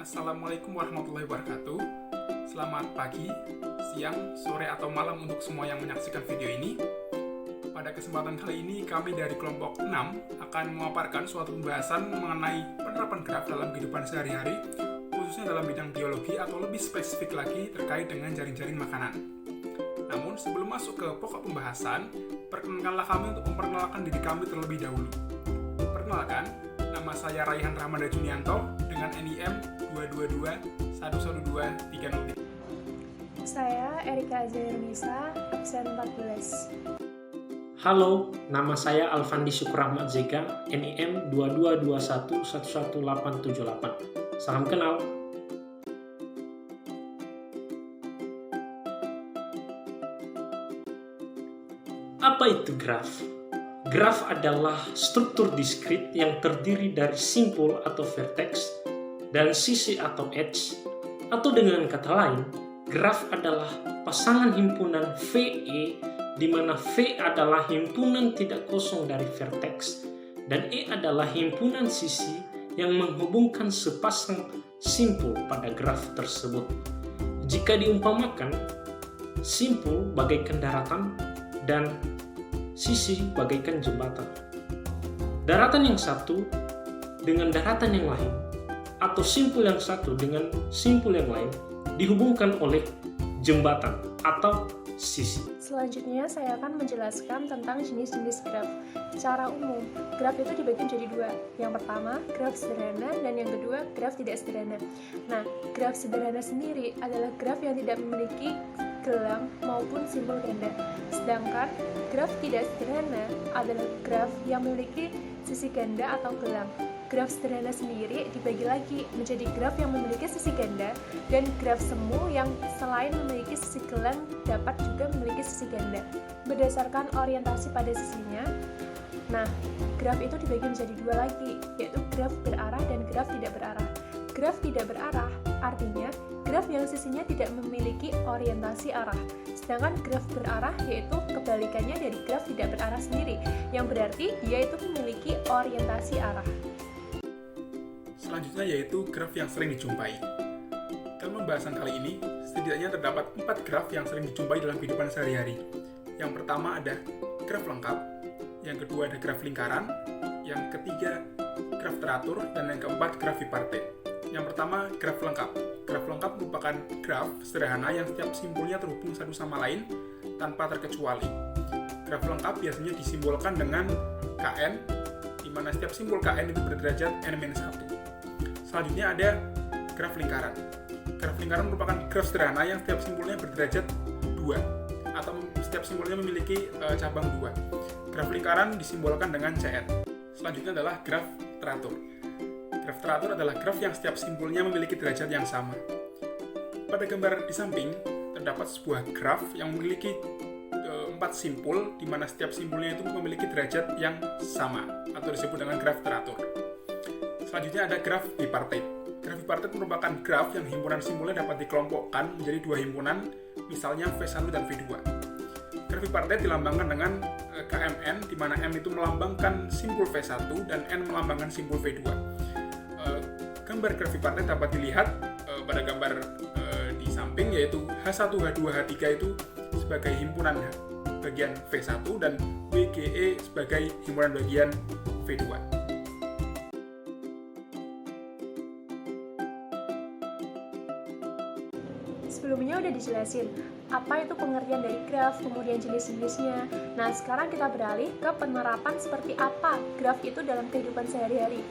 Assalamualaikum warahmatullahi wabarakatuh. Selamat pagi, siang, sore, atau malam untuk semua yang menyaksikan video ini. Pada kesempatan kali ini, kami dari kelompok 6 akan memaparkan suatu pembahasan mengenai penerapan graf dalam kehidupan sehari-hari, khususnya dalam bidang biologi atau lebih spesifik lagi terkait dengan jaring-jaring makanan. Namun, sebelum masuk ke pokok pembahasan, perkenalkanlah kami untuk memperkenalkan diri kami terlebih dahulu. Perkenalkan, nama saya Raihan Rahmanda Junianto dengan NIM 222-112-303. Saya Erika Azayurnisa, absen 14. Halo, nama saya Alfandi Syukurahmat Zeka, NIM 2221-11878. Salam kenal. Apa itu graf? Graf adalah struktur diskrit yang terdiri dari simpul atau vertex dan sisi atau edge. Atau dengan kata lain, graf adalah pasangan himpunan VE di mana V adalah himpunan tidak kosong dari vertex dan E adalah himpunan sisi yang menghubungkan sepasang simpul pada graf tersebut. Jika diumpamakan, simpul bagaikan daratan dan sisi bagaikan jembatan. Daratan yang satu dengan daratan yang lain, atau simpul yang satu dengan simpul yang lain, dihubungkan oleh jembatan atau sisi. Selanjutnya saya akan menjelaskan tentang jenis-jenis graf. Secara umum, graf itu dibagi menjadi dua. Yang pertama, graf sederhana, dan yang kedua, graf tidak sederhana. Nah, graf sederhana sendiri adalah graf yang tidak memiliki gelang maupun simpul ganda. Sedangkan graf tidak sederhana adalah graf yang memiliki sisi ganda atau gelang. Graf sederhana sendiri dibagi lagi menjadi graf yang memiliki sisi ganda dan graf semu yang selain memiliki sisi gelang dapat juga memiliki sisi ganda. Berdasarkan orientasi pada sisinya, nah, graf itu dibagi menjadi dua lagi, yaitu graf berarah dan graf tidak berarah. Graf tidak berarah artinya graf yang sisinya tidak memiliki orientasi arah. Sedangkan graf berarah yaitu kebalikannya dari graf tidak berarah sendiri, yang berarti dia itu memiliki orientasi arah. Selanjutnya yaitu graf yang sering dijumpai. Dalam pembahasan kali ini, setidaknya terdapat 4 graf yang sering dijumpai dalam kehidupan sehari-hari. Yang pertama ada graf lengkap, yang kedua ada graf lingkaran, yang ketiga graf teratur, dan yang keempat graf bipartit. Yang pertama, graf lengkap. Graf lengkap merupakan graf sederhana yang setiap simpulnya terhubung satu sama lain tanpa terkecuali. Graf lengkap biasanya disimbolkan dengan Kn, di mana setiap simpul Kn itu berderajat n-1. Selanjutnya ada graf lingkaran. Graf lingkaran merupakan graf sederhana yang setiap simpulnya berderajat 2, atau setiap simpulnya memiliki cabang 2. Graf lingkaran disimbolkan dengan Cn. Selanjutnya adalah graf teratur. Graf teratur adalah graf yang setiap simpulnya memiliki derajat yang sama. Pada gambar di samping, terdapat sebuah graf yang memiliki 4 simpul, di mana setiap simpulnya itu memiliki derajat yang sama, atau disebut dengan graf teratur. Selanjutnya ada graf bipartit. Graf bipartit merupakan graf yang himpunan simpulnya dapat dikelompokkan menjadi dua himpunan, misalnya V1 dan V2. Graf bipartit dilambangkan dengan KMN, di mana M itu melambangkan simpul V1 dan N melambangkan simpul V2. Gambar graf bipartit dapat dilihat pada gambar di samping, yaitu H1, H2, H3 itu sebagai himpunan bagian V1 dan WGE sebagai himpunan bagian V2. Sebelumnya udah dijelasin apa itu pengertian dari graf, kemudian jenis-jenisnya. Nah, sekarang kita beralih ke penerapan seperti apa graf itu dalam kehidupan sehari-hari.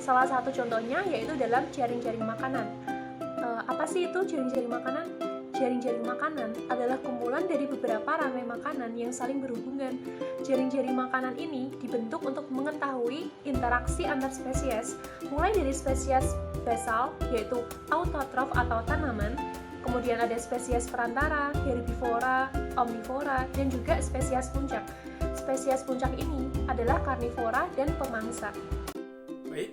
Salah satu contohnya yaitu dalam jaring-jaring makanan. Apa sih itu jaring-jaring makanan? Jaring-jaring makanan adalah kumpulan dari beberapa rantai makanan yang saling berhubungan. Jaring-jaring makanan ini dibentuk untuk mengetahui interaksi antar spesies, mulai dari spesies basal, yaitu autotrof atau tanaman, kemudian ada spesies perantara, herbivora, omnivora, dan juga spesies puncak. Spesies puncak ini adalah karnivora dan pemangsa. Baik,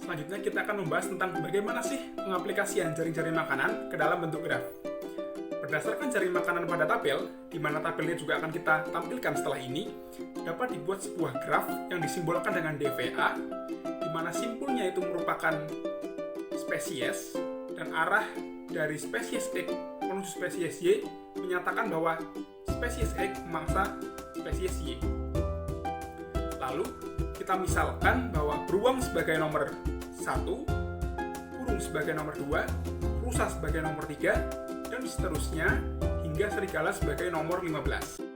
selanjutnya kita akan membahas tentang bagaimana sih pengaplikasian jaring-jaring makanan ke dalam bentuk graf. Berdasarkan jaring makanan pada tabel, di mana tabelnya juga akan kita tampilkan setelah ini, dapat dibuat sebuah graf yang disimbolkan dengan DVA, di mana simpulnya itu merupakan spesies dan arah dari spesies X menuju spesies Y menyatakan bahwa spesies X memangsa spesies Y. Lalu kita misalkan bahwa beruang sebagai nomor 1, burung sebagai nomor 2, rusa sebagai nomor 3, dan seterusnya hingga serigala sebagai nomor 15.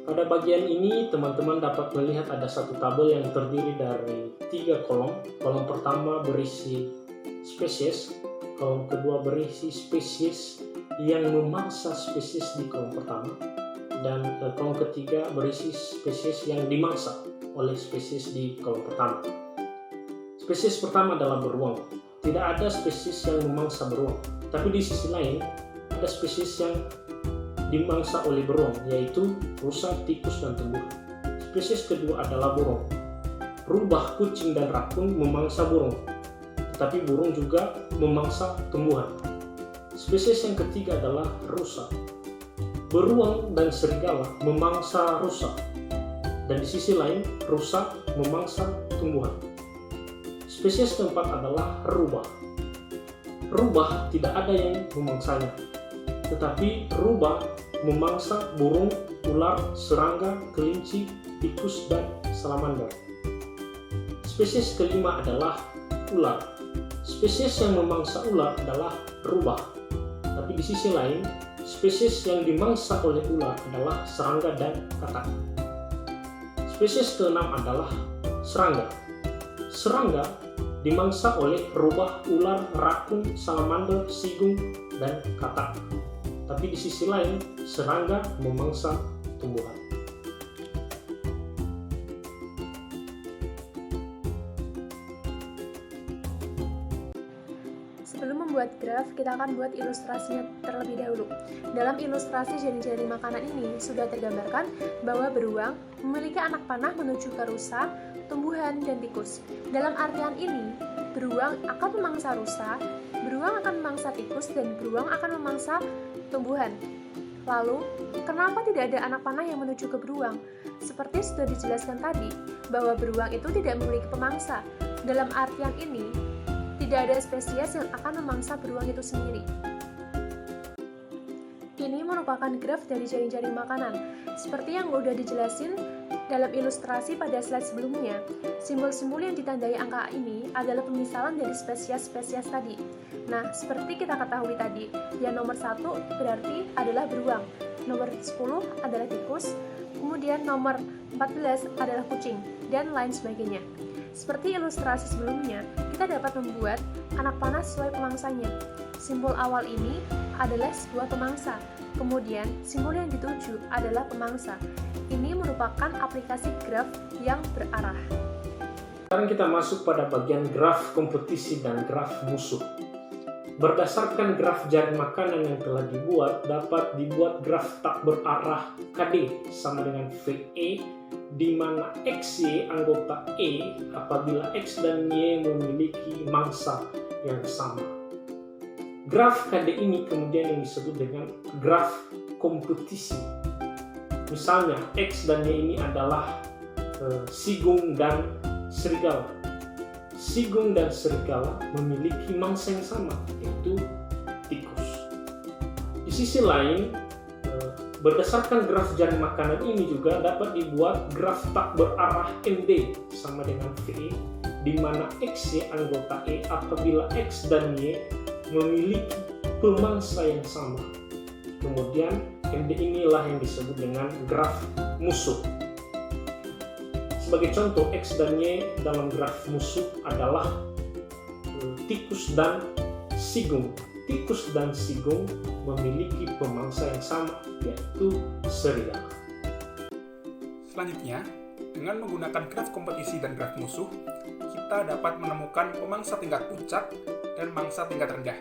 Pada bagian ini, teman-teman dapat melihat ada satu tabel yang terdiri dari 3 kolom. Kolom pertama berisi spesies, kolom kedua berisi spesies yang memangsa spesies di kolom pertama, dan kolom ketiga berisi spesies yang dimangsa oleh spesies di kolom pertama. Spesies pertama adalah beruang. Tidak ada spesies yang memangsa beruang, tapi di sisi lain ada spesies yang dimangsa oleh beruang, yaitu rusa, tikus, dan tumbuhan. Spesies kedua adalah burung. Rubah, kucing, dan rakun memangsa burung, tetapi burung juga memangsa tumbuhan. Spesies yang ketiga adalah rusa. Beruang dan serigala memangsa rusa, dan di sisi lain rusa memangsa tumbuhan. Spesies keempat adalah rubah. Rubah tidak ada yang memangsanya, tetapi rubah memangsa burung, ular, serangga, kelinci, tikus, dan salamander. Spesies kelima adalah ular. Spesies yang memangsa ular adalah rubah, tapi di sisi lain, spesies yang dimangsa oleh ular adalah serangga dan katak. Spesies keenam adalah serangga. Serangga dimangsa oleh rubah, ular, rakun, salamander, sigung, dan katak. Tapi di sisi lain, serangga memangsa tumbuhan. Sebelum membuat graf, kita akan buat ilustrasinya terlebih dahulu. Dalam ilustrasi jaring-jaring makanan ini sudah tergambarkan bahwa beruang memiliki anak panah menuju ke rusa, tumbuhan, dan tikus. Dalam artian ini, beruang akan memangsa rusa, beruang akan memangsa tikus, dan beruang akan memangsa tumbuhan. Lalu, kenapa tidak ada anak panah yang menuju ke beruang? Seperti sudah dijelaskan tadi, bahwa beruang itu tidak memiliki pemangsa. Dalam artian ini, tidak ada spesies yang akan memangsa beruang itu sendiri. Ini merupakan graf dari jaring-jaring makanan. Seperti yang udah dijelasin dalam ilustrasi pada slide sebelumnya, simbol-simbol yang ditandai angka ini adalah pemisalan dari spesies-spesies tadi. Nah, seperti kita ketahui tadi, yang nomor 1 berarti adalah beruang, nomor 10 adalah tikus, kemudian nomor 14 adalah kucing, dan lain sebagainya. Seperti ilustrasi sebelumnya, kita dapat membuat anak panah sesuai pemangsanya. Simbol awal ini adalah sebuah pemangsa, kemudian simbol yang dituju adalah pemangsa. Ini merupakan aplikasi graf yang berarah. Sekarang kita masuk pada bagian graf kompetisi dan graf musuh. Berdasarkan graf jaring makanan yang telah dibuat, dapat dibuat graf tak berarah KD sama dengan VE, di mana XY anggota E apabila X dan Y memiliki mangsa yang sama. Graf KD ini kemudian yang disebut dengan graf kompetisi. Misalnya X dan Y ini adalah sigung dan serigala. Sigung dan serigala memiliki mangsa yang sama, yaitu tikus. Di sisi lain, berdasarkan graf jaring makanan ini juga dapat dibuat graf tak berarah MD sama dengan VE, di mana XY anggota E apabila X dan Y memiliki pemangsa yang sama. Kemudian MD inilah yang disebut dengan graf musuh. Sebagai contoh, X dan Y dalam graf musuh adalah tikus dan sigung. Tikus dan sigung memiliki pemangsa yang sama, yaitu serigala. Selanjutnya, dengan menggunakan graf kompetisi dan graf musuh, kita dapat menemukan pemangsa tingkat puncak dan mangsa tingkat rendah.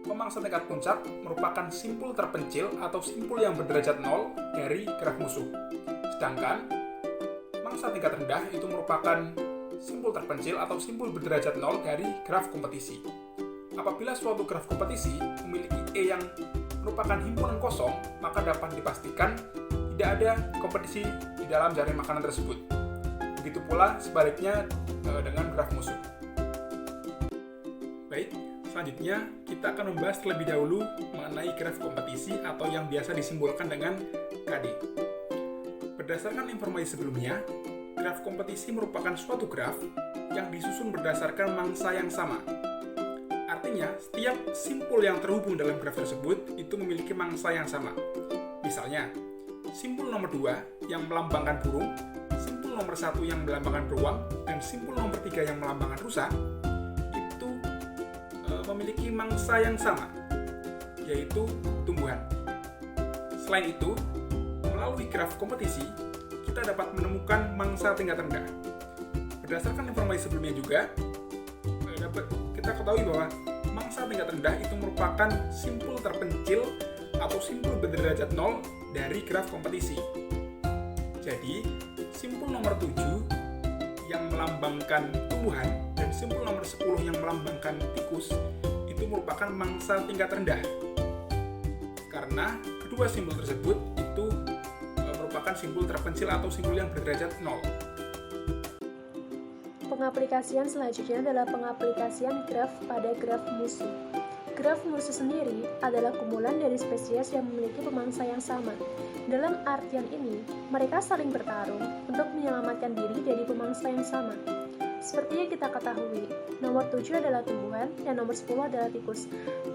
Pemangsa tingkat puncak merupakan simpul terpencil atau simpul yang berderajat 0 dari graf musuh. Sedangkan mangsa tingkat rendah itu merupakan simpul terpencil atau simpul berderajat 0 dari graf kompetisi. Apabila suatu graf kompetisi memiliki E yang merupakan himpunan kosong, maka dapat dipastikan tidak ada kompetisi di dalam jaring makanan tersebut. Begitu pula sebaliknya dengan graf musuh. Selanjutnya, kita akan membahas terlebih dahulu mengenai graf kompetisi atau yang biasa disimbolkan dengan KD. Berdasarkan informasi sebelumnya, graf kompetisi merupakan suatu graf yang disusun berdasarkan mangsa yang sama. Artinya, setiap simpul yang terhubung dalam graf tersebut itu memiliki mangsa yang sama. Misalnya, simpul nomor 2 yang melambangkan burung, simpul nomor 1 yang melambangkan beruang, dan simpul nomor 3 yang melambangkan rusa itu memiliki mangsa yang sama, yaitu tumbuhan. Selain itu, melalui graf kompetisi, kita dapat menemukan mangsa tingkat rendah. Berdasarkan informasi sebelumnya juga, dapat kita ketahui bahwa mangsa tingkat rendah itu merupakan simpul terpencil atau simpul berderajat 0 dari graf kompetisi. Jadi, simpul nomor 7 yang melambangkan tumbuhan dan simpul nomor 10 yang melambangkan tikus itu merupakan mangsa tingkat rendah. Karena kedua simpul tersebut itu merupakan simpul terpencil atau simpul yang berderajat 0. Pengaplikasian selanjutnya adalah pengaplikasian graf pada graf musuh. Graf musuh sendiri adalah kumpulan dari spesies yang memiliki pemangsa yang sama. Dalam artian ini, mereka saling bertarung untuk menyelamatkan diri dari pemangsa yang sama. Seperti yang kita ketahui, nomor 7 adalah tumbuhan dan nomor 10 adalah tikus.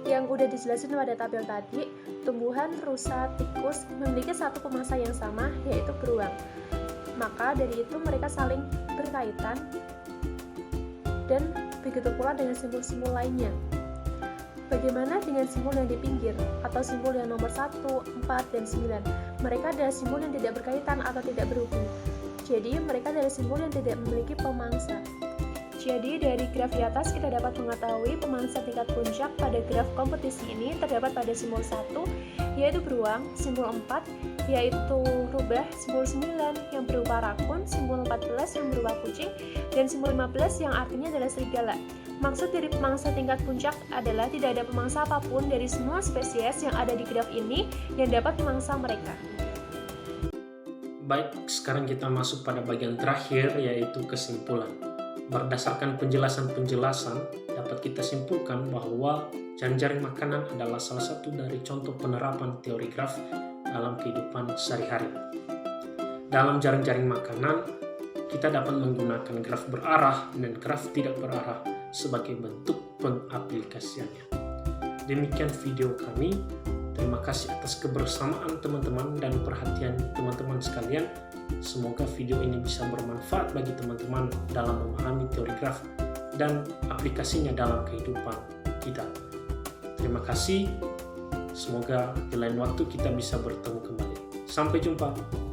Yang udah dijelasin pada tabel tadi, tumbuhan, rusa, tikus memiliki satu pemangsa yang sama, yaitu beruang. Maka dari itu mereka saling berkaitan dan begitu pula dengan simbol-simbol lainnya. Bagaimana dengan simbol yang di pinggir atau simbol yang nomor 1, 4, dan 9? Mereka adalah simbol yang tidak berkaitan atau tidak berhubung. Jadi, mereka adalah simbol yang tidak memiliki pemangsa. Jadi, dari graf di atas kita dapat mengetahui pemangsa tingkat puncak pada graf kompetisi ini terdapat pada simbol 1, yaitu beruang, simbol 4, yaitu rubah, simbol 9 yang berupa rakun, simbol 14 yang berupa kucing, dan simbol 15 yang artinya adalah serigala. Maksud dari pemangsa tingkat puncak adalah tidak ada pemangsa apapun dari semua spesies yang ada di graf ini yang dapat memangsa mereka. Baik, sekarang kita masuk pada bagian terakhir, yaitu kesimpulan. Berdasarkan penjelasan-penjelasan, dapat kita simpulkan bahwa jaring-jaring makanan adalah salah satu dari contoh penerapan teori graf dalam kehidupan sehari-hari. Dalam jaring-jaring makanan, kita dapat menggunakan graf berarah dan graf tidak berarah sebagai bentuk pengaplikasiannya. Demikian video kami. Terima kasih atas kebersamaan teman-teman dan perhatian teman-teman sekalian. Semoga video ini bisa bermanfaat bagi teman-teman dalam memahami teori graf dan aplikasinya dalam kehidupan kita. Terima kasih. Semoga di lain waktu kita bisa bertemu kembali. Sampai jumpa.